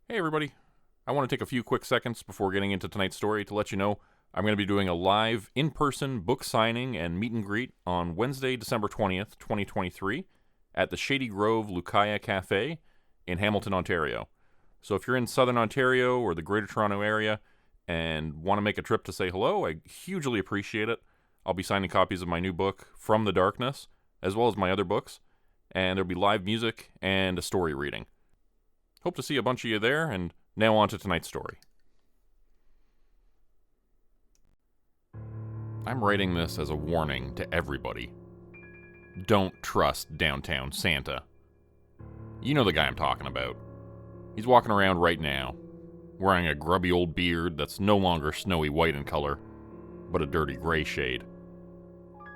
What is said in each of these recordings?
Hey everybody. I want to take a few quick seconds before getting into tonight's story to let you know I'm going to be doing a live in-person book signing and meet and greet on Wednesday, December 20th, 2023 at the Shady Grove Lucaya Cafe in Hamilton, Ontario. So if you're in Southern Ontario or the Greater Toronto area and want to make a trip to say hello, I hugely appreciate it. I'll be signing copies of my new book, From the Darkness, as well as my other books, and there'll be live music and a story reading. Hope to see a bunch of you there, and now on to tonight's story. I'm writing this as a warning to everybody. Don't trust downtown Santa. You know the guy I'm talking about. He's walking around right now, wearing a grubby old beard that's no longer snowy white in color, but a dirty gray shade.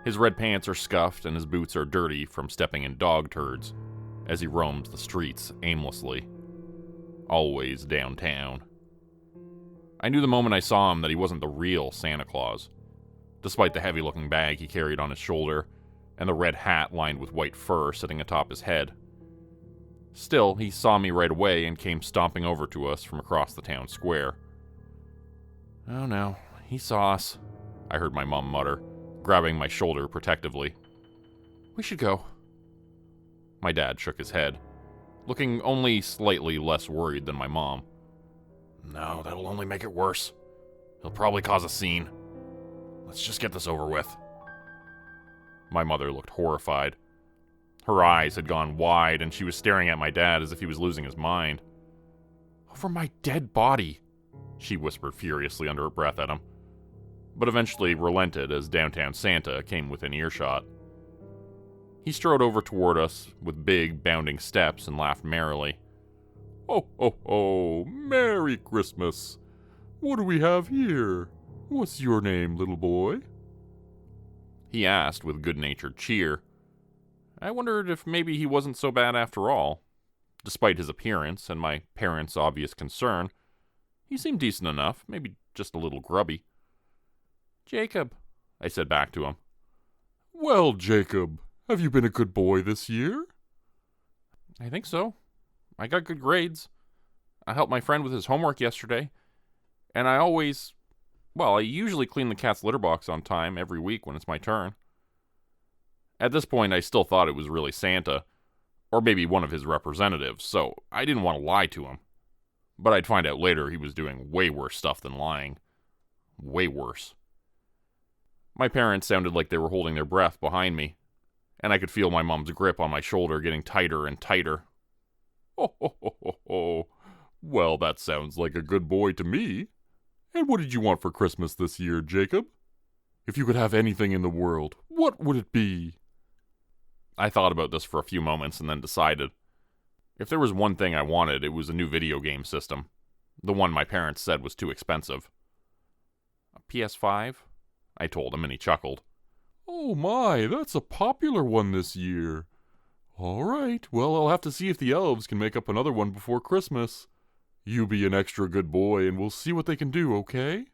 His red pants are scuffed and his boots are dirty from stepping in dog turds as he roams the streets aimlessly. Always downtown. I knew the moment I saw him that he wasn't the real Santa Claus, despite the heavy-looking bag he carried on his shoulder and the red hat lined with white fur sitting atop his head. Still, he saw me right away and came stomping over to us from across the town square. "Oh no, he saw us," I heard my mom mutter, grabbing my shoulder protectively. "We should go." My dad shook his head, looking only slightly less worried than my mom. "No, that'll only make it worse. He'll probably cause a scene. Let's just get this over with." My mother looked horrified. Her eyes had gone wide, and she was staring at my dad as if he was losing his mind. "Over my dead body," she whispered furiously under her breath at him, but eventually relented as downtown Santa came within earshot. He strode over toward us with big, bounding steps and laughed merrily. "Ho, ho, ho! Merry Christmas! What do we have here? What's your name, little boy?" He asked with good-natured cheer. I wondered if maybe he wasn't so bad after all. Despite his appearance and my parents' obvious concern, he seemed decent enough, maybe just a little grubby. "Jacob," I said back to him. "Well, Jacob, have you been a good boy this year?" "I think so. I got good grades. I helped my friend with his homework yesterday. And I usually clean the cat's litter box on time every week when it's my turn." At this point, I still thought it was really Santa, or maybe one of his representatives, so I didn't want to lie to him. But I'd find out later he was doing way worse stuff than lying. Way worse. My parents sounded like they were holding their breath behind me, and I could feel my mom's grip on my shoulder getting tighter and tighter. "Ho, ho, ho, ho, ho. Well, that sounds like a good boy to me. And what did you want for Christmas this year, Jacob? If you could have anything in the world, what would it be?" I thought about this for a few moments and then decided. If there was one thing I wanted, it was a new video game system. The one my parents said was too expensive. "A PS5? I told him, and he chuckled. "Oh my, that's a popular one this year. All right, well, I'll have to see if the elves can make up another one before Christmas. You be an extra good boy, and we'll see what they can do, okay?"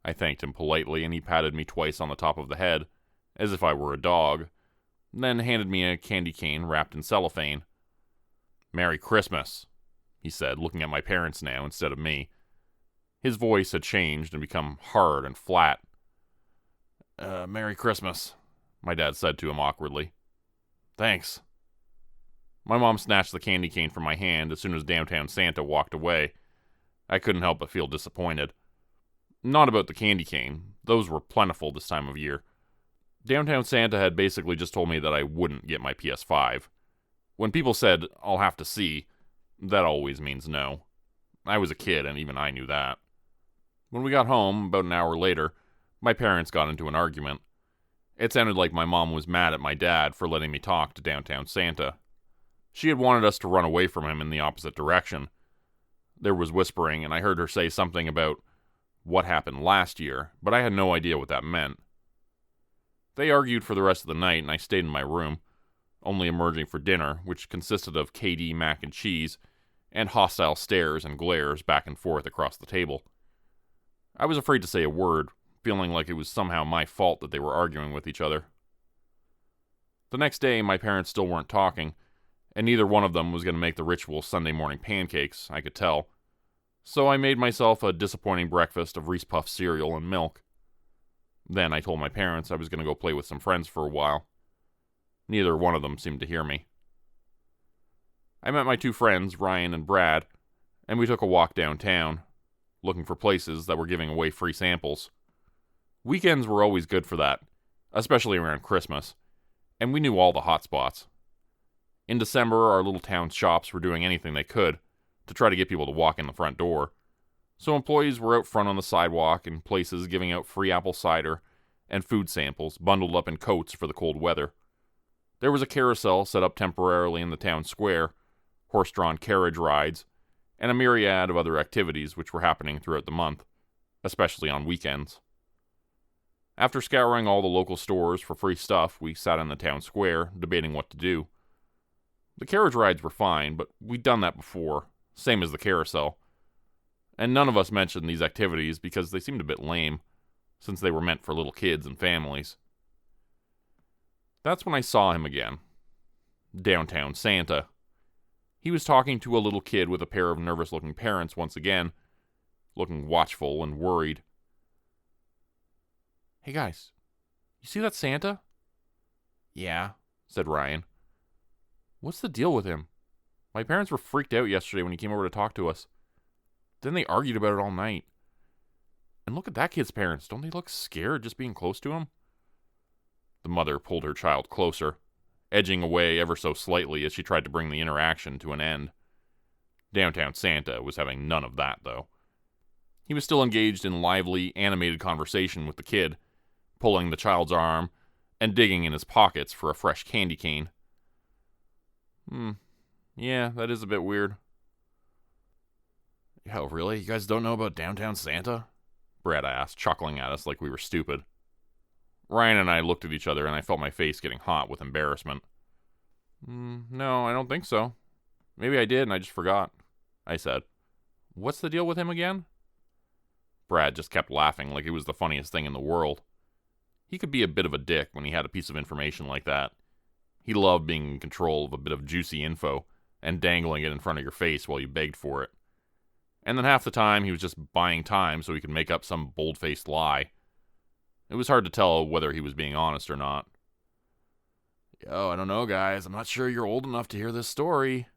I thanked him politely, and he patted me twice on the top of the head, as if I were a dog, then handed me a candy cane wrapped in cellophane. "Merry Christmas," he said, looking at my parents now instead of me. His voice had changed and become hard and flat. Merry Christmas," my dad said to him awkwardly. "Thanks." My mom snatched the candy cane from my hand as soon as downtown Santa walked away. I couldn't help but feel disappointed. Not about the candy cane. Those were plentiful this time of year. Downtown Santa had basically just told me that I wouldn't get my PS5. When people said, "I'll have to see," that always means no. I was a kid, and even I knew that. When we got home, about an hour later, my parents got into an argument. It sounded like my mom was mad at my dad for letting me talk to downtown Santa. She had wanted us to run away from him in the opposite direction. There was whispering, and I heard her say something about what happened last year, but I had no idea what that meant. They argued for the rest of the night, and I stayed in my room, only emerging for dinner, which consisted of KD mac and cheese, and hostile stares and glares back and forth across the table. I was afraid to say a word, feeling like it was somehow my fault that they were arguing with each other. The next day, my parents still weren't talking, and neither one of them was going to make the ritual Sunday morning pancakes, I could tell. So I made myself a disappointing breakfast of Reese Puff cereal and milk. Then I told my parents I was going to go play with some friends for a while. Neither one of them seemed to hear me. I met my two friends, Ryan and Brad, and we took a walk downtown, looking for places that were giving away free samples. Weekends were always good for that, especially around Christmas, and we knew all the hot spots. In December, our little town shops were doing anything they could to try to get people to walk in the front door, so employees were out front on the sidewalk in places giving out free apple cider and food samples bundled up in coats for the cold weather. There was a carousel set up temporarily in the town square, horse-drawn carriage rides, and a myriad of other activities which were happening throughout the month, especially on weekends. After scouring all the local stores for free stuff, we sat in the town square, debating what to do. The carriage rides were fine, but we'd done that before, same as the carousel. And none of us mentioned these activities because they seemed a bit lame, since they were meant for little kids and families. That's when I saw him again. Downtown Santa. He was talking to a little kid with a pair of nervous-looking parents once again, looking watchful and worried. "Hey guys, you see that Santa?" "Yeah," said Ryan. "What's the deal with him? My parents were freaked out yesterday when he came over to talk to us. Then they argued about it all night. And look at that kid's parents. Don't they look scared just being close to him?" The mother pulled her child closer, edging away ever so slightly as she tried to bring the interaction to an end. Downtown Santa was having none of that, though. He was still engaged in lively, animated conversation with the kid, pulling the child's arm and digging in his pockets for a fresh candy cane. Yeah, that is a bit weird." "Oh, really? You guys don't know about Downtown Santa?" Brad asked, chuckling at us like we were stupid. Ryan and I looked at each other, and I felt my face getting hot with embarrassment. No, I don't think so. Maybe I did, and I just forgot," I said. "What's the deal with him again?" Brad just kept laughing like it was the funniest thing in the world. He could be a bit of a dick when he had a piece of information like that. He loved being in control of a bit of juicy info and dangling it in front of your face while you begged for it. And then half the time he was just buying time so he could make up some bold-faced lie. It was hard to tell whether he was being honest or not. "Yo, I don't know, guys. I'm not sure you're old enough to hear this story."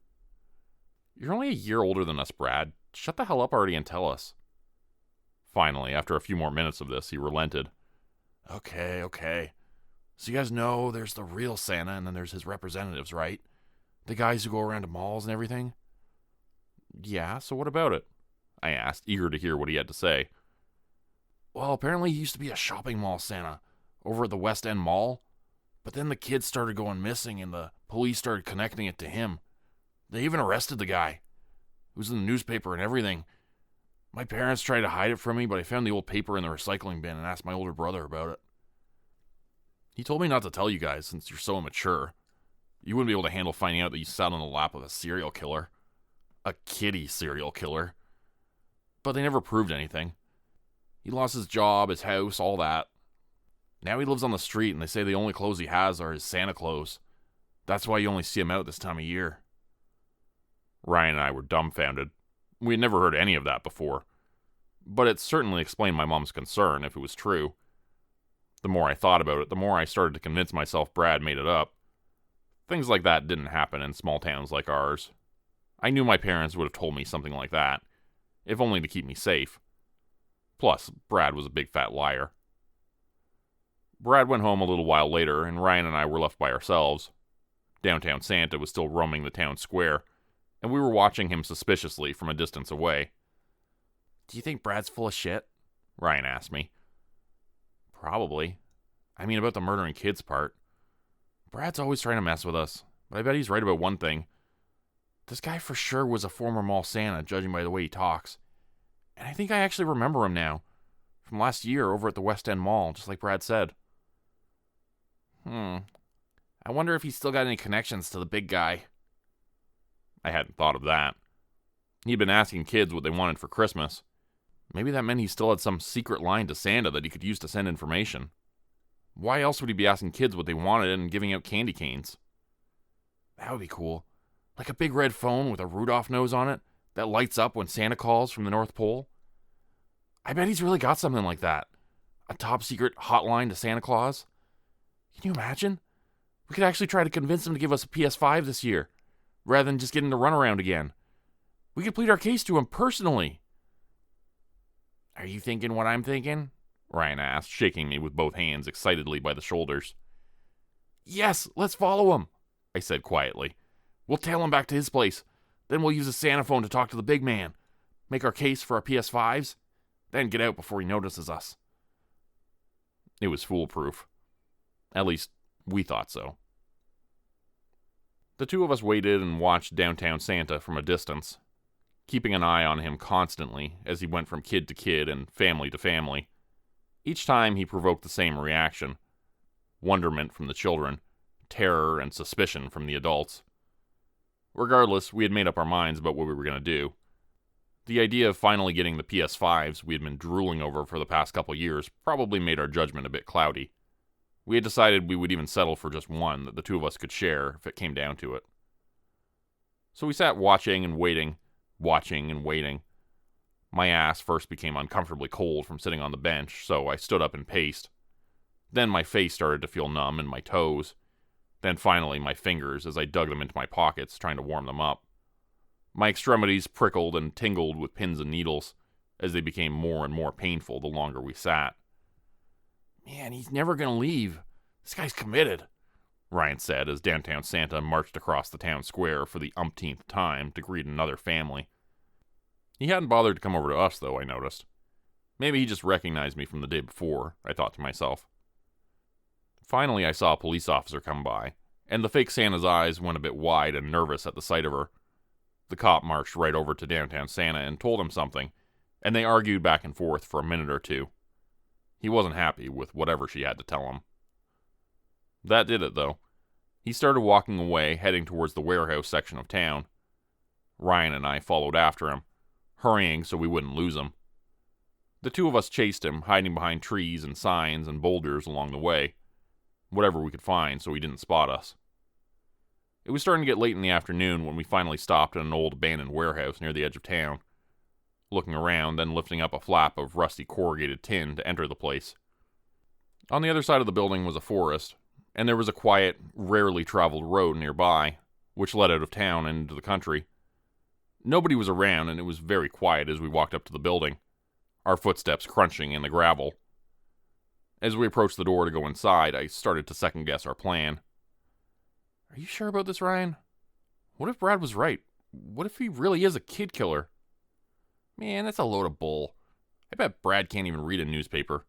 "You're only a year older than us, Brad. Shut the hell up already and tell us." Finally, after a few more minutes of this, he relented. Okay. So you guys know there's the real Santa and then there's his representatives, right? The guys who go around to malls and everything?" "Yeah, so what about it?" I asked, eager to hear what he had to say. "Well, apparently he used to be a shopping mall Santa over at the West End Mall. But then the kids started going missing and the police started connecting it to him. They even arrested the guy. It was in the newspaper and everything. My parents tried to hide it from me, but I found the old paper in the recycling bin and asked my older brother about it. He told me not to tell you guys since you're so immature. You wouldn't be able to handle finding out that you sat on the lap of a serial killer. A kitty serial killer. But they never proved anything. He lost his job, his house, all that. Now he lives on the street and they say the only clothes he has are his Santa clothes. That's why you only see him out this time of year." Ryan and I were dumbfounded. We had never heard any of that before. But it certainly explained my mom's concern if it was true. The more I thought about it, the more I started to convince myself Brad made it up. Things like that didn't happen in small towns like ours. I knew my parents would have told me something like that, if only to keep me safe. Plus, Brad was a big fat liar. Brad went home a little while later, and Ryan and I were left by ourselves. Downtown Santa was still roaming the town square, and we were watching him suspiciously from a distance away. "Do you think Brad's full of shit?" Ryan asked me. "Probably. I mean, about the murdering kids part. Brad's always trying to mess with us, but I bet he's right about one thing. This guy for sure was a former mall Santa, judging by the way he talks. And I think I actually remember him now, from last year over at the West End Mall, just like Brad said. I wonder if he's still got any connections to the big guy." I hadn't thought of that. He'd been asking kids what they wanted for Christmas. Maybe that meant he still had some secret line to Santa that he could use to send information. Why else would he be asking kids what they wanted and giving out candy canes? That would be cool. Like a big red phone with a Rudolph nose on it that lights up when Santa calls from the North Pole. I bet he's really got something like that. A top secret hotline to Santa Claus. Can you imagine? We could actually try to convince him to give us a PS5 this year, rather than just getting the runaround again. We could plead our case to him personally. Are you thinking what I'm thinking? Ryan asked, shaking me with both hands excitedly by the shoulders. Yes, let's follow him, I said quietly. We'll tail him back to his place. Then we'll use a Santa phone to talk to the big man. Make our case for our PS5s. Then get out before he notices us. It was foolproof. At least, we thought so. The two of us waited and watched downtown Santa from a distance, keeping an eye on him constantly as he went from kid to kid and family to family. Each time he provoked the same reaction: wonderment from the children, terror and suspicion from the adults. Regardless, we had made up our minds about what we were going to do. The idea of finally getting the PS5s we had been drooling over for the past couple years probably made our judgment a bit cloudy. We had decided we would even settle for just one that the two of us could share if it came down to it. So we sat watching and waiting. My ass first became uncomfortably cold from sitting on the bench, so I stood up and paced. Then my face started to feel numb and my toes. Then finally my fingers as I dug them into my pockets, trying to warm them up. My extremities prickled and tingled with pins and needles as they became more and more painful the longer we sat. Man, he's never gonna leave. This guy's committed, Ryan said as downtown Santa marched across the town square for the umpteenth time to greet another family. He hadn't bothered to come over to us, though, I noticed. Maybe he just recognized me from the day before, I thought to myself. Finally, I saw a police officer come by, and the fake Santa's eyes went a bit wide and nervous at the sight of her. The cop marched right over to downtown Santa and told him something, and they argued back and forth for a minute or two. He wasn't happy with whatever she had to tell him. That did it, though. He started walking away, heading towards the warehouse section of town. Ryan and I followed after him, hurrying so we wouldn't lose him. The two of us chased him, hiding behind trees and signs and boulders along the way, whatever we could find so he didn't spot us. It was starting to get late in the afternoon when we finally stopped at an old abandoned warehouse near the edge of town, looking around, then lifting up a flap of rusty corrugated tin to enter the place. On the other side of the building was a forest, and there was a quiet, rarely traveled road nearby, which led out of town and into the country. Nobody was around, and it was very quiet as we walked up to the building, our footsteps crunching in the gravel. As we approached the door to go inside, I started to second-guess our plan. Are you sure about this, Ryan? What if Brad was right? What if he really is a kid killer? Man, that's a load of bull. I bet Brad can't even read a newspaper.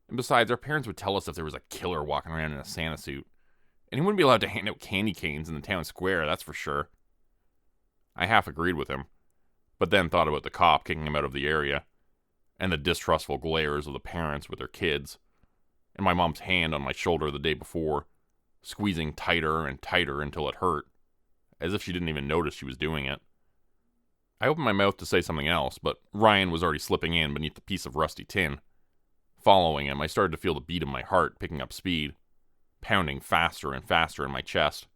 And besides, our parents would tell us if there was a killer walking around in a Santa suit. And he wouldn't be allowed to hand out candy canes in the town square, that's for sure. I half agreed with him, but then thought about the cop kicking him out of the area, and the distrustful glares of the parents with their kids, and my mom's hand on my shoulder the day before, squeezing tighter and tighter until it hurt, as if she didn't even notice she was doing it. I opened my mouth to say something else, but Ryan was already slipping in beneath the piece of rusty tin. Following him, I started to feel the beat of my heart picking up speed, pounding faster and faster in my chest.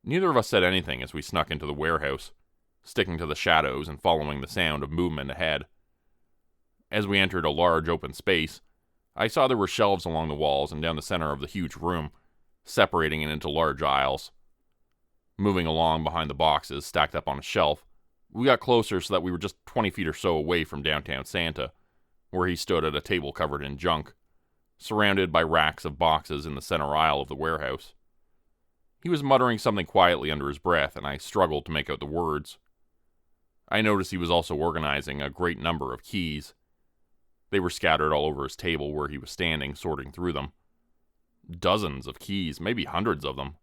Neither of us said anything as we snuck into the warehouse, sticking to the shadows and following the sound of movement ahead. As we entered a large open space, I saw there were shelves along the walls and down the center of the huge room, separating it into large aisles. Moving along behind the boxes stacked up on a shelf, we got closer so that we were just 20 feet or so away from downtown Santa, where he stood at a table covered in junk, surrounded by racks of boxes in the center aisle of the warehouse. He was muttering something quietly under his breath, and I struggled to make out the words. I noticed he was also organizing a great number of keys. They were scattered all over his table where he was standing, sorting through them. Dozens of keys, maybe hundreds of them.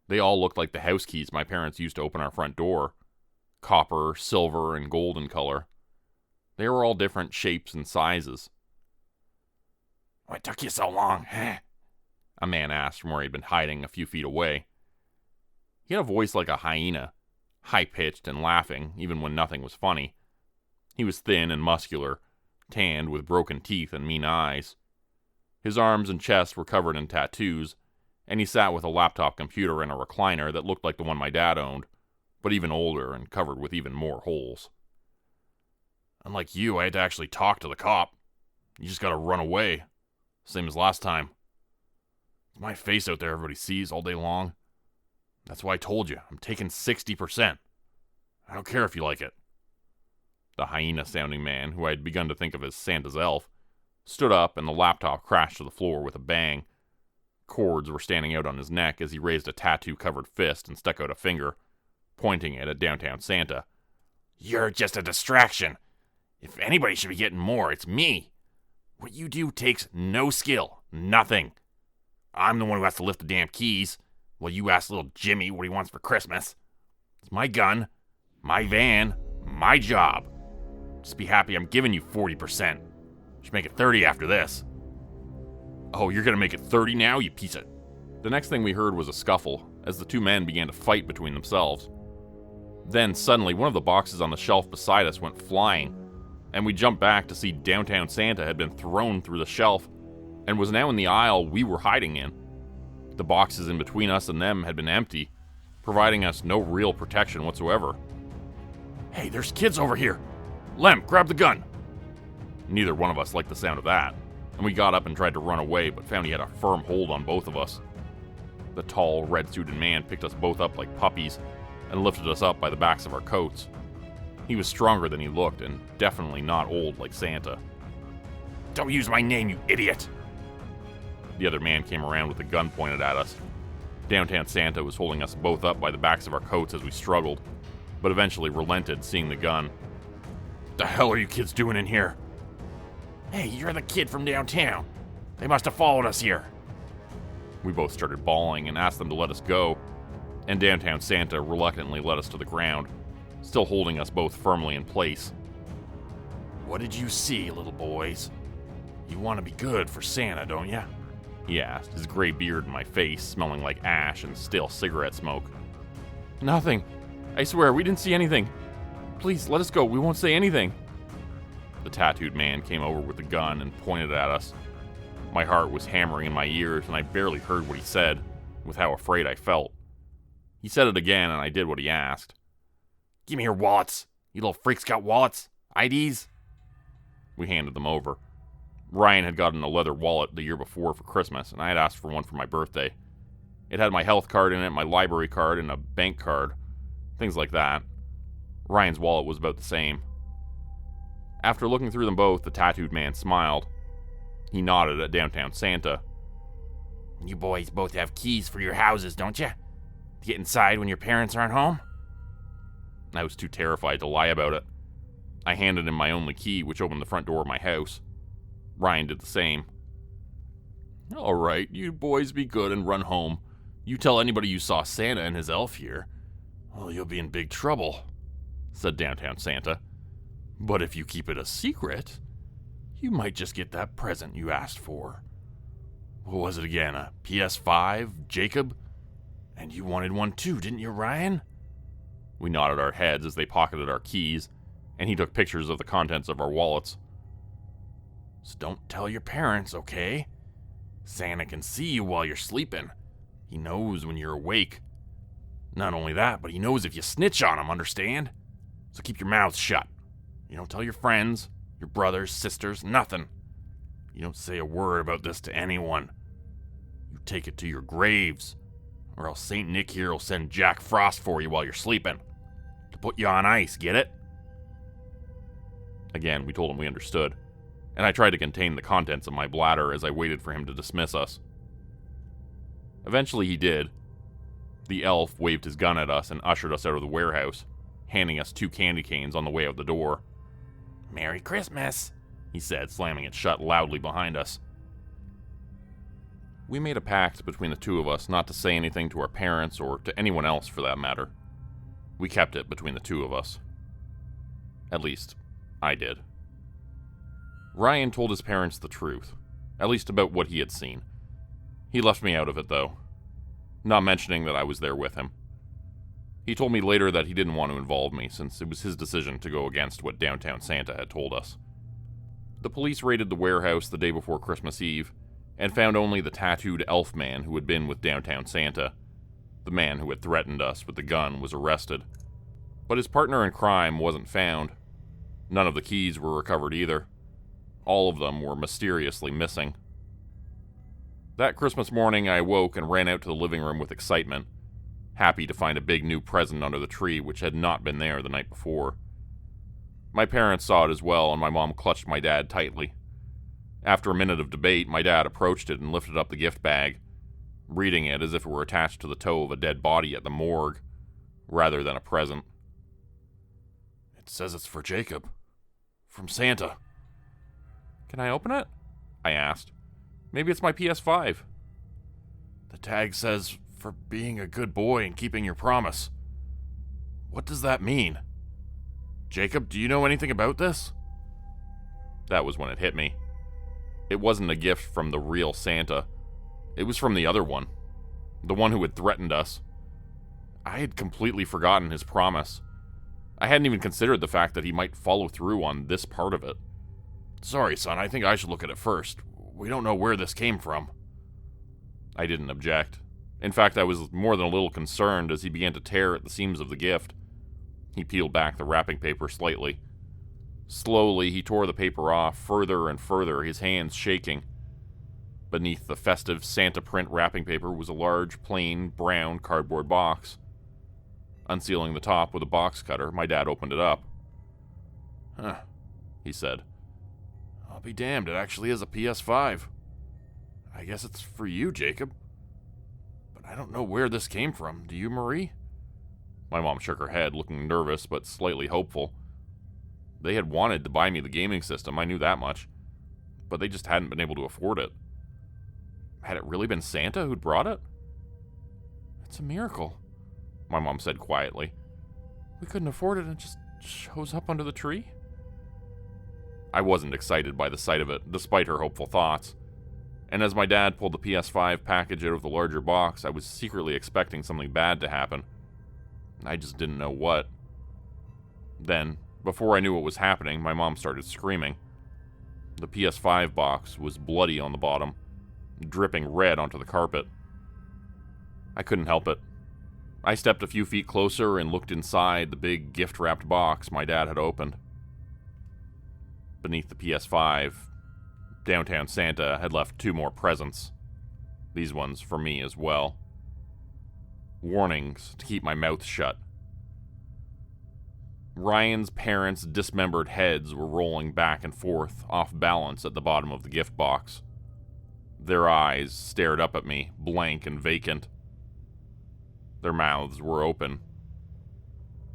They all looked like the house keys my parents used to open our front door. Copper, silver, and gold in color. They were all different shapes and sizes. "What took you so long, huh?" a man asked from where he'd been hiding a few feet away. He had a voice like a hyena, high-pitched and laughing, even when nothing was funny. He was thin and muscular, tanned with broken teeth and mean eyes. His arms and chest were covered in tattoos, and he sat with a laptop computer and a recliner that looked like the one my dad owned, but even older and covered with even more holes. Unlike you, I had to actually talk to the cop. You just gotta run away. Same as last time. It's my face out there everybody sees all day long. That's why I told you, I'm taking 60%. I don't care if you like it. The hyena-sounding man, who I had begun to think of as Santa's elf, stood up and the laptop crashed to the floor with a bang. Cords were standing out on his neck as he raised a tattoo-covered fist and stuck out a finger, pointing it at downtown Santa. You're just a distraction. If anybody should be getting more, it's me. What you do takes no skill. Nothing. I'm the one who has to lift the damn keys, while you ask little Jimmy what he wants for Christmas. It's my gun, my van, my job. Just be happy I'm giving you 40%. Should make it 30 after this. Oh, you're gonna make it 30 now, you piece of... The next thing we heard was a scuffle, as the two men began to fight between themselves. Then, suddenly, one of the boxes on the shelf beside us went flying, and we jumped back to see downtown Santa had been thrown through the shelf and was now in the aisle we were hiding in. The boxes in between us and them had been empty, providing us no real protection whatsoever. Hey, there's kids over here! Lem, grab the gun! Neither one of us liked the sound of that, and we got up and tried to run away, but found he had a firm hold on both of us. The tall, red-suited man picked us both up like puppies and lifted us up by the backs of our coats. He was stronger than he looked, and definitely not old like Santa. Don't use my name, you idiot! The other man came around with a gun pointed at us. Downtown Santa was holding us both up by the backs of our coats as we struggled, but eventually relented seeing the gun. What the hell are you kids doing in here? Hey, you're the kid from downtown. They must have followed us here. We both started bawling and asked them to let us go, and downtown Santa reluctantly led us to the ground, still holding us both firmly in place. What did you see, little boys? You want to be good for Santa, don't ya? He asked, his gray beard in my face smelling like ash and stale cigarette smoke. Nothing. I swear, we didn't see anything. Please, let us go. We won't say anything. The tattooed man came over with the gun and pointed at us. My heart was hammering in my ears, and I barely heard what he said, with how afraid I felt. He said it again, and I did what he asked. Give me your wallets. You little freaks got wallets? IDs? We handed them over. Ryan had gotten a leather wallet the year before for Christmas, and I had asked for one for my birthday. It had my health card in it, my library card, and a bank card. Things like that. Ryan's wallet was about the same. After looking through them both, the tattooed man smiled. He nodded at downtown Santa. You boys both have keys for your houses, don't you? To get inside when your parents aren't home? I was too terrified to lie about it. I handed him my only key, which opened the front door of my house. Ryan did the same. All right, you boys be good and run home. You tell anybody you saw Santa and his elf here, well, you'll be in big trouble, said downtown Santa. But if you keep it a secret, you might just get that present you asked for. What was it again, a PS5, Jacob? And you wanted one too, didn't you, Ryan? We nodded our heads as they pocketed our keys, and he took pictures of the contents of our wallets. So don't tell your parents, okay? Santa can see you while you're sleeping. He knows when you're awake. Not only that, but he knows if you snitch on him, understand? So keep your mouths shut. You don't tell your friends, your brothers, sisters, nothing. You don't say a word about this to anyone. You take it to your graves, or else St. Nick here will send Jack Frost for you while you're sleeping. To put you on ice, get it? Again, we told him we understood, and I tried to contain the contents of my bladder as I waited for him to dismiss us. Eventually he did. The elf waved his gun at us and ushered us out of the warehouse, handing us 2 candy canes on the way out the door. Merry Christmas, he said, slamming it shut loudly behind us. We made a pact between the two of us not to say anything to our parents or to anyone else for that matter. We kept it between the two of us. At least, I did. Ryan told his parents the truth, at least about what he had seen. He left me out of it, though, not mentioning that I was there with him. He told me later that he didn't want to involve me, since it was his decision to go against what downtown Santa had told us. The police raided the warehouse the day before Christmas Eve, and found only the tattooed elf man who had been with downtown Santa. The man who had threatened us with the gun was arrested, but his partner in crime wasn't found. None of the keys were recovered either. All of them were mysteriously missing. That Christmas morning, I awoke and ran out to the living room with excitement, happy to find a big new present under the tree which had not been there the night before. My parents saw it as well, and my mom clutched my dad tightly. After a minute of debate, my dad approached it and lifted up the gift bag, reading it as if it were attached to the toe of a dead body at the morgue, rather than a present. "It says it's for Jacob. From Santa." "Can I open it?" I asked. "Maybe it's my PS5. "The tag says, for being a good boy and keeping your promise." "What does that mean? Jacob, do you know anything about this?" That was when it hit me. It wasn't a gift from the real Santa. It was from the other one. The one who had threatened us. I had completely forgotten his promise. I hadn't even considered the fact that he might follow through on this part of it. "Sorry, son, I think I should look at it first. We don't know where this came from." I didn't object. In fact, I was more than a little concerned as he began to tear at the seams of the gift. He peeled back the wrapping paper slightly. Slowly, he tore the paper off further and further, his hands shaking. Beneath the festive Santa print wrapping paper was a large, plain, brown cardboard box. Unsealing the top with a box cutter, my dad opened it up. "Huh," he said. "I'll be damned, it actually is a PS5. I guess it's for you, Jacob. But I don't know where this came from. Do you, Marie?" My mom shook her head, looking nervous but slightly hopeful. They had wanted to buy me the gaming system, I knew that much, but they just hadn't been able to afford it. Had it really been Santa who'd brought it? "It's a miracle," my mom said quietly. "We couldn't afford it and it just shows up under the tree." I wasn't excited by the sight of it, despite her hopeful thoughts. And as my dad pulled the PS5 package out of the larger box, I was secretly expecting something bad to happen. I just didn't know what. Then, before I knew what was happening, my mom started screaming. The PS5 box was bloody on the bottom, dripping red onto the carpet. I couldn't help it. I stepped a few feet closer and looked inside the big gift-wrapped box my dad had opened. Beneath the PS5, downtown Santa had left 2 more presents. These ones for me as well. Warnings to keep my mouth shut. Ryan's parents' dismembered heads were rolling back and forth, off balance at the bottom of the gift box. Their eyes stared up at me, blank and vacant. Their mouths were open,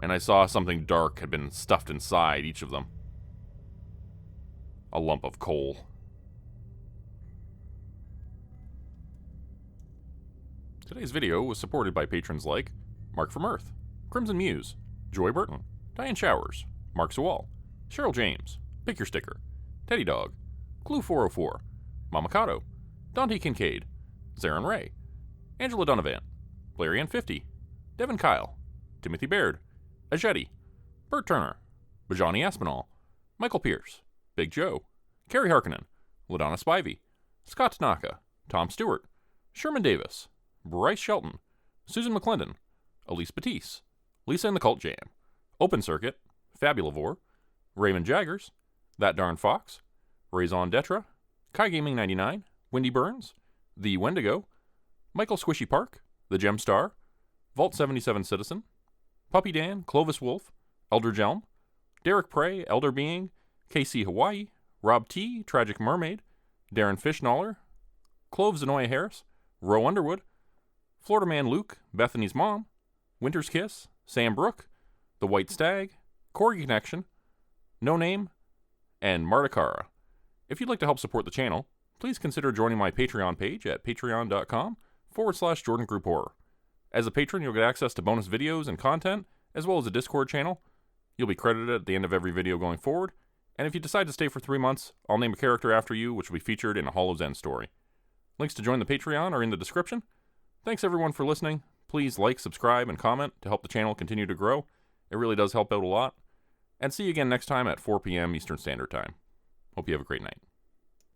and I saw something dark had been stuffed inside each of them. A lump of coal. Today's video was supported by patrons like Mark from Earth, Crimson Muse, Joy Burton, Diane Showers, Mark Sewall, Cheryl James, Pick Your Sticker, Teddy Dog, Clue 404, Mamakato, Dante Kincaid, Zarin Ray, Angela Donovan, Blarian 50, Devin Kyle, Timothy Baird, Ajeti, Bert Turner, Bajani Aspinall, Michael Pierce, Big Joe, Carrie Harkonnen, LaDonna Spivey, Scott Tanaka, Tom Stewart, Sherman Davis, Bryce Shelton, Susan McClendon, Elise Batiste, Lisa and the Cult Jam, Open Circuit, Fabulavore, Raymond Jaggers, That Darn Fox, Raison Detra, Kai Gaming 99, Wendy Burns, The Wendigo, Michael Squishy Park, The Gem Star, Vault 77 Citizen, Puppy Dan, Clovis Wolf, Elder Jelm, Derek Prey, Elder Being, KC Hawaii, Rob T, Tragic Mermaid, Darren Fishnaller, Cloves Zanoya Harris, Roe Underwood, Florida Man Luke, Bethany's Mom, Winter's Kiss, Sam Brook, The White Stag, Corgi Connection, No Name, and Martakara. If you'd like to help support the channel, please consider joining my Patreon page at patreon.com/Jordan Group Horror. As a patron, you'll get access to bonus videos and content, as well as a Discord channel. You'll be credited at the end of every video going forward, and if you decide to stay for 3 months, I'll name a character after you, which will be featured in a Hollow's End story. Links to join the Patreon are in the description. Thanks everyone for listening. Please like, subscribe, and comment to help the channel continue to grow. It really does help out a lot. And see you again next time at 4 p.m. Eastern Standard Time. Hope you have a great night.